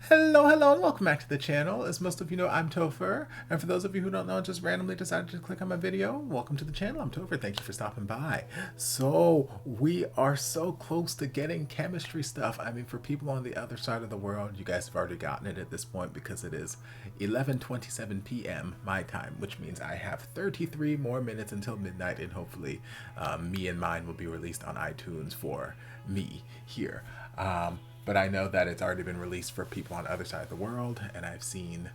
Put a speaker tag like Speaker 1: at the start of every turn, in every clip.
Speaker 1: Hello, hello, and welcome back to the channel. As most of you know, I'm Topher. And for those of you who don't know, just randomly decided to click on my video, welcome to the channel. I'm Topher. Thank you for stopping by. So, we are so close to getting chemistry stuff. I mean, for people on the other side of the world, you guys have already gotten it at this point because it is 11:27 p.m. my time, which means I have 33 more minutes until midnight, and hopefully me and mine will be released on iTunes for me here. But I know that it's already been released for people on the other side of the world, and I've seen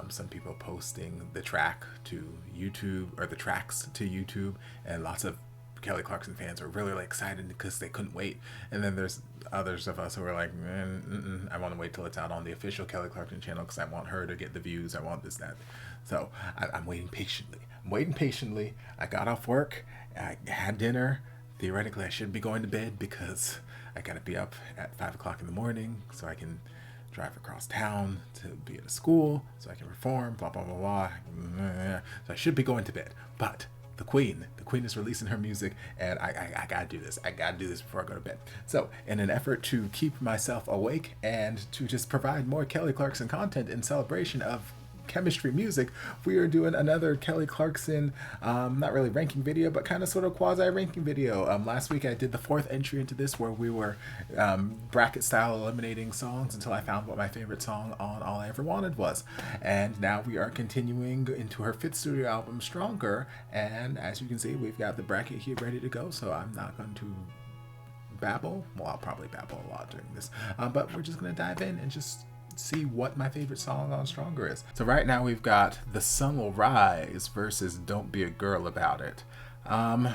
Speaker 1: some people posting the track to YouTube, or the tracks to YouTube, and lots of Kelly Clarkson fans are really like, excited because they couldn't wait. And then there's others of us who are like, I want to wait till it's out on the official Kelly Clarkson channel because I want her to get the views. I want this, that. So I'm waiting patiently. I'm waiting patiently. I got off work. I had dinner. Theoretically, I should be going to bed because I gotta be up at 5 o'clock in the morning so I can drive across town to be at a school so I can perform, blah, blah, blah, blah. So I should be going to bed. But the Queen is releasing her music, and I gotta do this. I gotta do this before I go to bed. So, in an effort to keep myself awake and to just provide more Kelly Clarkson content in celebration of chemistry music, we are doing another Kelly Clarkson, not really ranking video, but kind of sort of quasi ranking video. Last week I did the fourth entry into this where we were bracket style eliminating songs until I found what my favorite song on All I Ever Wanted was. And now we are continuing into her fifth studio album, Stronger. And as you can see, we've got the bracket here ready to go, so I'm not going to babble. Well, I'll probably babble a lot during this, but we're just going to dive in and just see what my favorite song on Stronger is. So right now we've got The Sun Will Rise versus Don't Be a Girl About It. I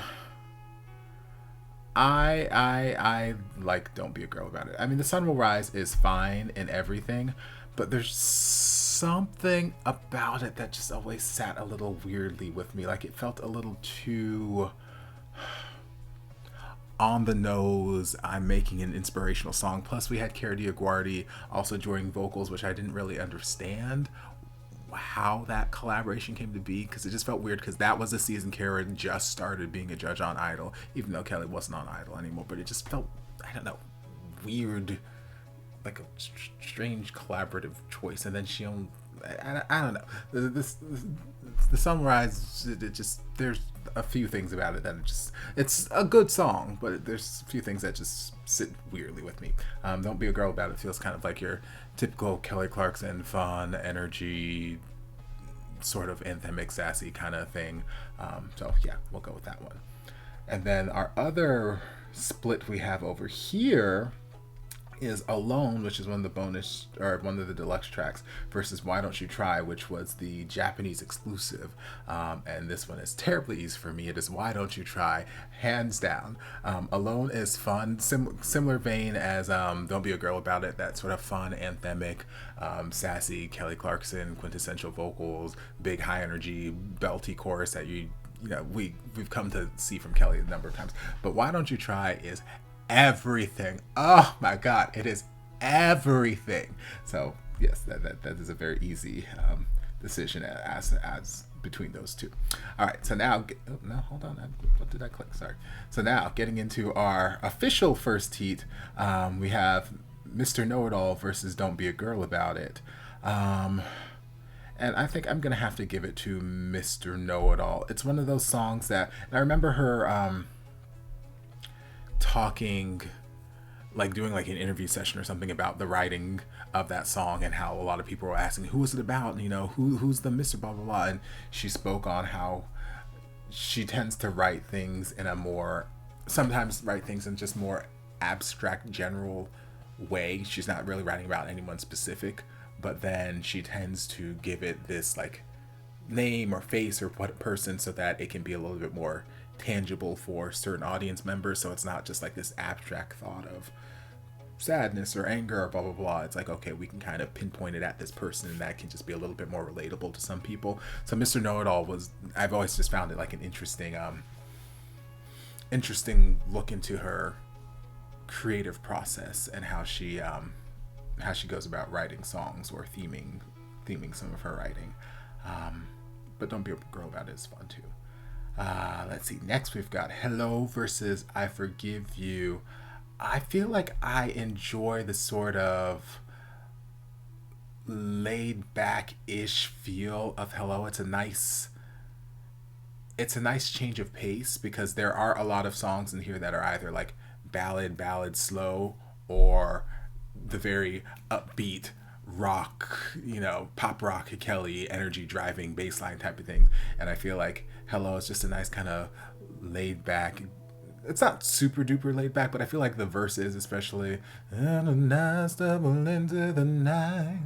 Speaker 1: like Don't Be a Girl About It. I mean, The Sun Will Rise is fine and everything, but there's something about it that just always sat a little weirdly with me. Like, it felt a little too on the nose. I'm making an inspirational song. Plus, we had Cara Diaguardi also joining vocals, which I didn't really understand how that collaboration came to be, because it just felt weird, because that was the season Cara just started being a judge on Idol, even though Kelly wasn't on Idol anymore. But it just felt, I don't know, weird, like a strange collaborative choice. And then she only, I don't know. The Sunrise, it just, there's a few things about it that it's a good song, but there's a few things that just sit weirdly with me. Don't Be a Girl About It feels kind of like your typical Kelly Clarkson fun, energy, sort of anthemic, sassy kind of thing. So yeah, we'll go with that one. And then our other split we have over here is Alone, which is one of the bonus, or one of the deluxe tracks, versus Why Don't You Try, which was the Japanese exclusive. And this one is terribly easy for me. It is Why Don't You Try, hands down. Alone is fun, similar vein as Don't Be a Girl About It, that sort of fun, anthemic, sassy Kelly Clarkson, quintessential vocals, big high energy, belty chorus that you know we've come to see from Kelly a number of times. But Why Don't You Try is everything. Oh my god, it is everything. So yes, that is a very easy decision as between those two. All right, so now no, hold on, what did I click? Sorry. So now getting into our official first heat, we have Mr. Know-It-All versus Don't Be a Girl About It. And I think I'm gonna have to give it to Mr. Know-It-All. It's one of those songs that, and I remember her talking, like doing like an interview session or something about the writing of that song, and how a lot of people were asking, who is it about, you know, who's the Mr. blah blah blah. And she spoke on how she tends to write things in a more, sometimes write things in just more abstract, general way. She's not really writing about anyone specific, but then she tends to give it this like name or face or what person, so that it can be a little bit more tangible for certain audience members. So it's not just like this abstract thought of sadness or anger or blah blah blah. It's like, okay, we can kind of pinpoint it at this person, and that can just be a little bit more relatable to some people. So Mr. Know-It-All was, I've always just found it like an interesting look into her creative process, and how she goes about writing songs, or theming some of her writing. But Don't Be a Girl About It is fun too. Let's see. Next, we've got Hello versus I Forgive You. I feel like I enjoy the sort of laid back-ish feel of Hello. It's a nice change of pace because there are a lot of songs in here that are either like ballad slow, or the very upbeat rock, pop rock Kelly energy driving bassline type of thing. And I feel like Hello is just a nice kind of laid back. It's not super duper laid back, but I feel like the verses, especially, and the night stumble into the night,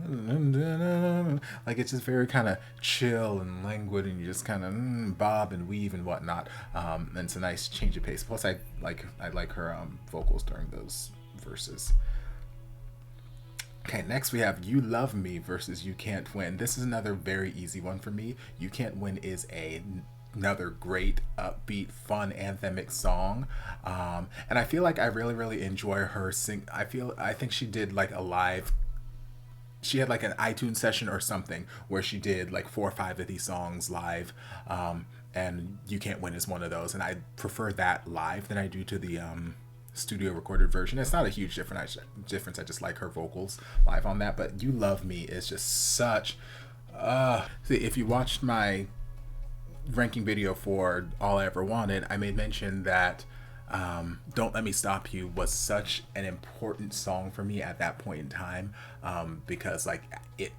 Speaker 1: like it's just very kind of chill and languid, and you just kind of bob and weave and whatnot. And it's a nice change of pace. Plus, I like her vocals during those verses. Okay, next we have You Love Me versus You Can't Win. This is another very easy one for me. You Can't Win is another great upbeat fun anthemic song, and I feel like I really enjoy her sing. I think she did like she had like an iTunes session or something where she did like 4 or 5 of these songs live, and You Can't Win is one of those, and I prefer that live than I do to the studio recorded version. It's not a huge difference. I just like her vocals live on that. But You Love Me is just such see, if you watched my ranking video for All I Ever Wanted, I made mention that Don't Let Me Stop You was such an important song for me at that point in time, because like it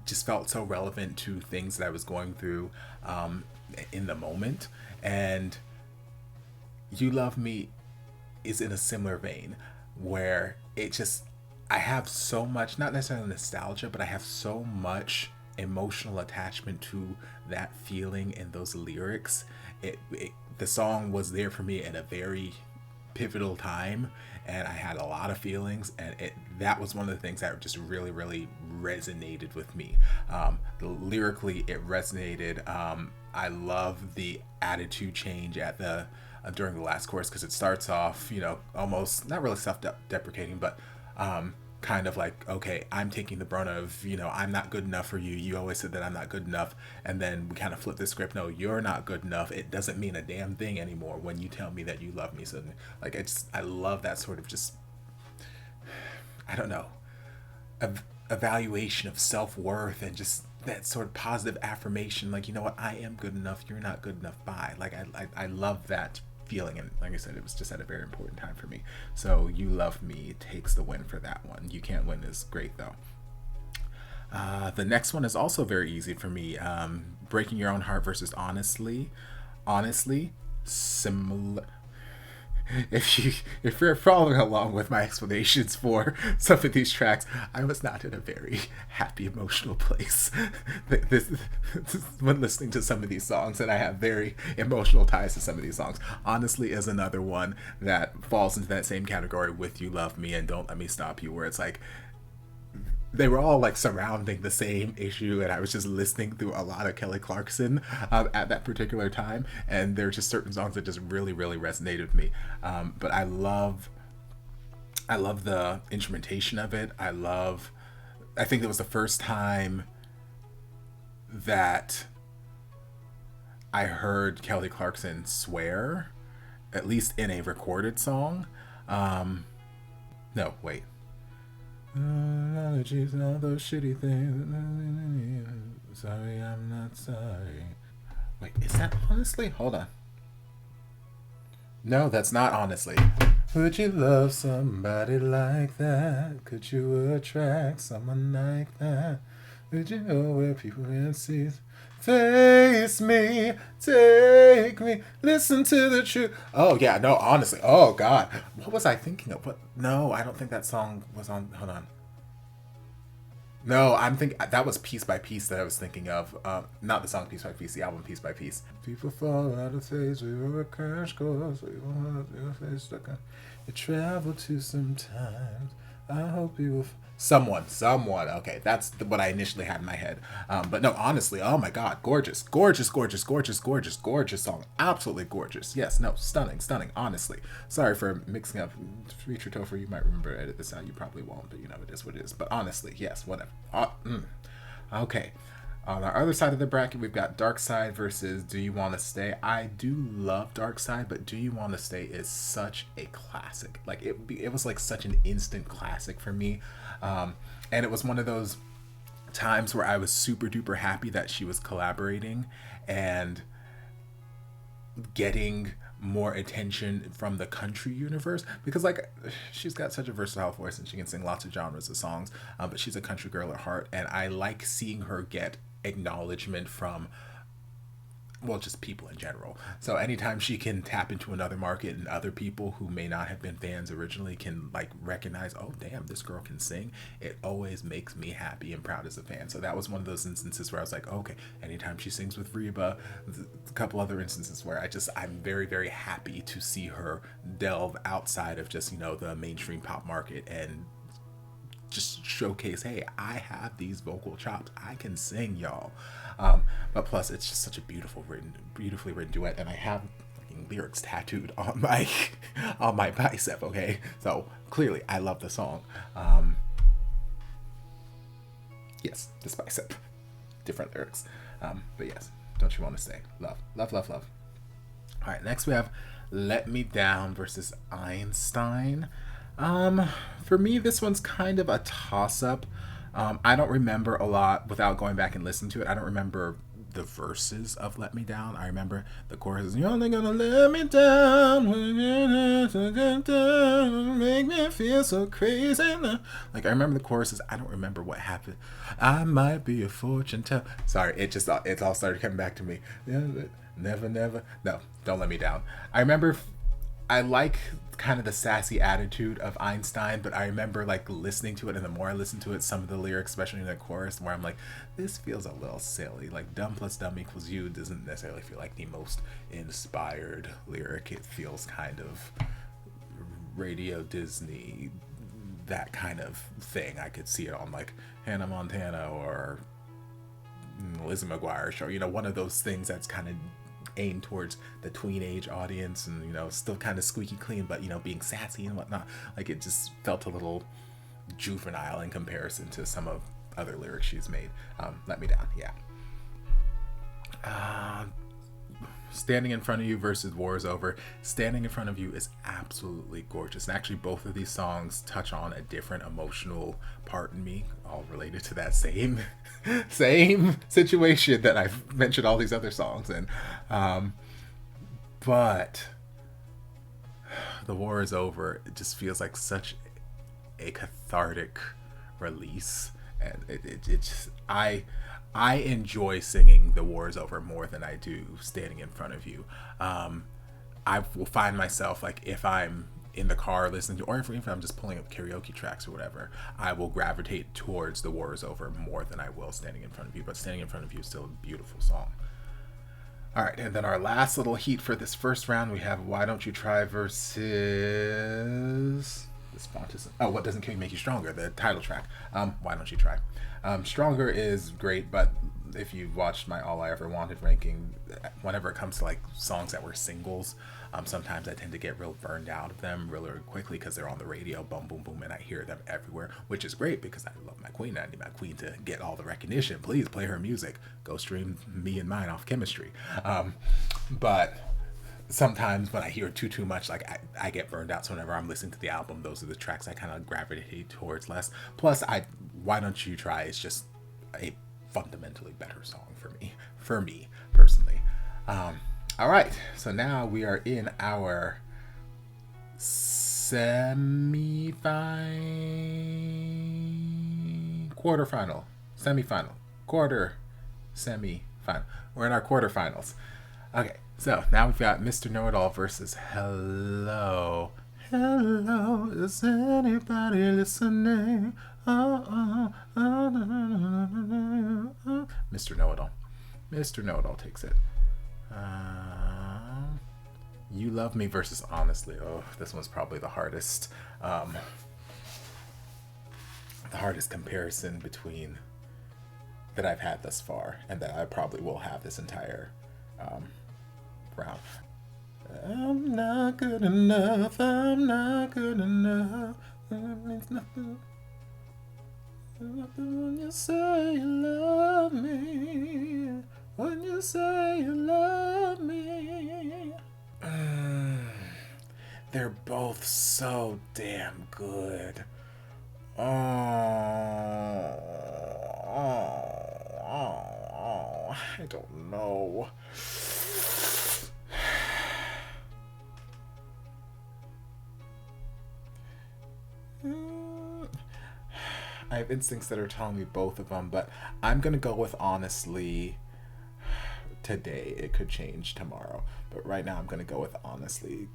Speaker 1: just felt so relevant to things that I was going through in the moment. And You Love Me is in a similar vein, where I have so much, not necessarily nostalgia, but I have so much emotional attachment to that feeling and those lyrics. The song was there for me at a very pivotal time, and I had a lot of feelings, and that was one of the things that just really resonated with me. Lyrically, it resonated. I love the attitude change at the during the last chorus, because it starts off, almost not really self-deprecating, but kind of like, okay, I'm taking the brunt of, I'm not good enough for you. You always said that I'm not good enough. And then we kind of flip the script. No, you're not good enough. It doesn't mean a damn thing anymore when you tell me that you love me. So like, I love that sort of just, I don't know, evaluation of self-worth, and just that sort of positive affirmation. Like, you know what? I am good enough. You're not good enough. Bye. Like, I love that feeling, and like I said, it was just at a very important time for me. So You Love Me takes the win for that one. You Can't Win is great though. The next one is also very easy for me. Breaking Your Own Heart versus Honestly, similar. If you're following along with my explanations for some of these tracks, I was not in a very happy emotional place this when listening to some of these songs, and I have very emotional ties to some of these songs. Honestly is another one that falls into that same category with You Love Me and Don't Let Me Stop You, where it's like they were all like surrounding the same issue, and I was just listening through a lot of Kelly Clarkson at that particular time, and there are just certain songs that just really resonated with me. But I love the instrumentation of it. I think it was the first time that I heard Kelly Clarkson swear, at least in a recorded song. No, wait. Allergies and all those shitty things. Sorry, I'm not sorry. Wait, is that Honestly? Hold on. No, that's not Honestly. Would you love somebody like that? Could you attract someone like that? Would you know where people can see? Face me, take me, listen to the truth. Oh yeah, no, honestly. Oh God, what was I thinking of? What? No, I don't think that song was on. Hold on. No, I'm thinking that was Piece by Piece that I was thinking of. Not the song Piece by Piece, the album Piece by Piece. People fall out of phase, we were a crash course, we won't have your face stuck on. You travel to sometimes. I hope you will. Someone. Okay, that's what I initially had in my head. But no, honestly, oh my God, gorgeous song. Absolutely gorgeous. Yes, no, stunning. Honestly, sorry for mixing up. Future Topher, you might remember edit this out. You probably won't, but it is what it is. But honestly, yes, whatever. Okay. On our other side of the bracket, we've got Dark Side versus Do You Want to Stay. I do love Dark Side, but Do You Want to Stay is such a classic. Like it was like such an instant classic for me, and it was one of those times where I was super duper happy that she was collaborating and getting more attention from the country universe, because like she's got such a versatile voice and she can sing lots of genres of songs, but she's a country girl at heart, and I like seeing her get acknowledgement from, well, just people in general. So anytime she can tap into another market and other people who may not have been fans originally can like recognize, oh damn, this girl can sing, it always makes me happy and proud as a fan. So that was one of those instances where I was like, okay, anytime she sings with Reba, a couple other instances where I'm very, very happy to see her delve outside of just, you know, the mainstream pop market and just showcase, hey, I have these vocal chops, I can sing, y'all. But plus it's just such a beautifully written duet, and I have lyrics tattooed on my on my bicep. Okay, so clearly I love the song. Yes, this bicep, different lyrics, but yes, don't you want to say love, love, love, love. All right, next we have Let Me Down versus Einstein. For me, this one's kind of a toss-up. I don't remember a lot without going back and listening to it. I don't remember the verses of Let Me Down. I remember the chorus is, you're only gonna let me down, make me feel so crazy. Like, I remember the choruses. I don't remember what happened. I might be a fortune teller. Sorry, it all started coming back to me. Never, never. No, don't let me down. I remember I like kind of the sassy attitude of Einstein, but I remember like listening to it, and the more I listened to it, some of the lyrics, especially in the chorus, where I'm like, this feels a little silly. Like dumb plus dumb equals you doesn't necessarily feel like the most inspired lyric. It feels kind of Radio Disney, that kind of thing. I could see it on like Hannah Montana or Lizzie McGuire show, you know, one of those things that's kind of aimed towards the tween age audience, and you know, still kind of squeaky clean, but you know, being sassy and whatnot. Like, it just felt a little juvenile in comparison to some of other lyrics she's made. Let Me Down, yeah. Standing in Front of You versus War Is Over. Standing in Front of You is absolutely gorgeous, and actually both of these songs touch on a different emotional part in me, all related to that same situation that I've mentioned all these other songs in. But The War Is Over, it just feels like such a cathartic release, and it just, I enjoy singing The War Is Over more than I do Standing in Front of You. I will find myself, like, if I'm in the car listening to, or if I'm just pulling up karaoke tracks or whatever, I will gravitate towards The War Is Over more than I will Standing in Front of You. But Standing in Front of You is still a beautiful song. All right, and then our last little heat for this first round, we have Why Don't You Try versus... This font is... Oh, What Doesn't Kill You Make You Stronger, the title track. Why Don't You Try? Stronger is great, but if you've watched my All I Ever Wanted ranking, whenever it comes to like songs that were singles, sometimes I tend to get real burned out of them really quickly because they're on the radio, boom, boom, boom, and I hear them everywhere, which is great because I love my queen. I need my queen to get all the recognition. Please play her music. Go stream me and mine off Chemistry. But sometimes when I hear too much, like I get burned out. So whenever I'm listening to the album, those are the tracks I kind of gravitate towards less. Plus, Why Don't You Try is just a fundamentally better song for me personally. All right, so now we are in our quarterfinal, semifinal, semifinal. We're in our quarterfinals. Okay, so now we've got Mr. Know-It-All versus Hello. Hello, is anybody listening? Mr. Know-It-All. Mr. Know-It-All takes it. You Love Me versus Honestly. Oh, this one's probably the hardest comparison between that I've had thus far, and that I probably will have this entire round. I'm not good enough. I'm not good enough. It means nothing. When you say you love me. When you say you love me. They're both so damn good. Oh. I don't know. I have instincts that are telling me both of them, but I'm gonna go with honestly today. It could change tomorrow, but right now I'm gonna go with honestly.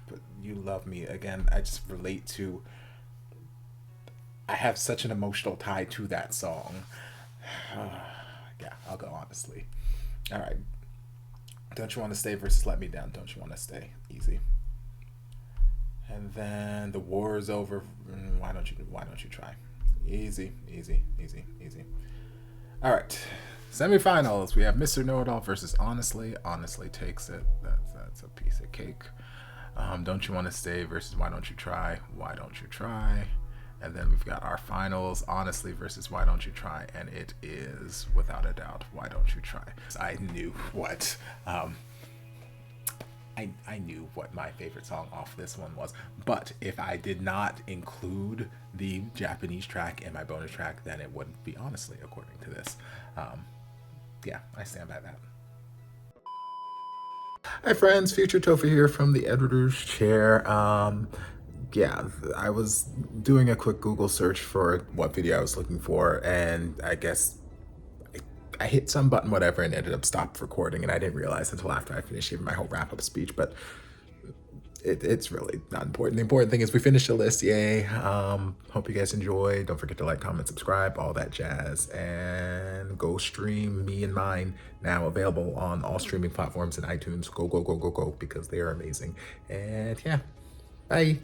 Speaker 1: But you love me again. I just relate to. I have such an emotional tie to that song. Yeah, I'll go honestly. All right. Don't you want to stay versus let me down? Don't you want to stay? Easy. And then the war is over. Why don't you? Why don't you try? Easy, easy, easy, easy. All right. Semifinals. We have Mr. Know-It-All versus Honestly. Honestly takes it. That's a piece of cake. Don't you want to stay versus Why Don't You Try? Why don't you try? And then we've got our finals, Honestly versus Why Don't You Try? And it is, without a doubt, Why Don't You Try? I knew what I knew what my favorite song off this one was. But if I did not include the Japanese track in my bonus track, then it wouldn't be Honestly, according to this. Yeah, I stand by that. Hi friends, Future Topher here from the editor's chair. Yeah, I was doing a quick Google search for what video I was looking for, and I guess I hit some button, whatever, and ended up stopped recording, and I didn't realize until after I finished giving my whole wrap-up speech, but it's really not important. The important thing is we finished the list, yay. Hope you guys enjoyed. Don't forget to like, comment, subscribe, all that jazz, and go stream Me and Mine, now available on all streaming platforms and iTunes. Go, go, go, go, go, because they are amazing. And yeah, bye.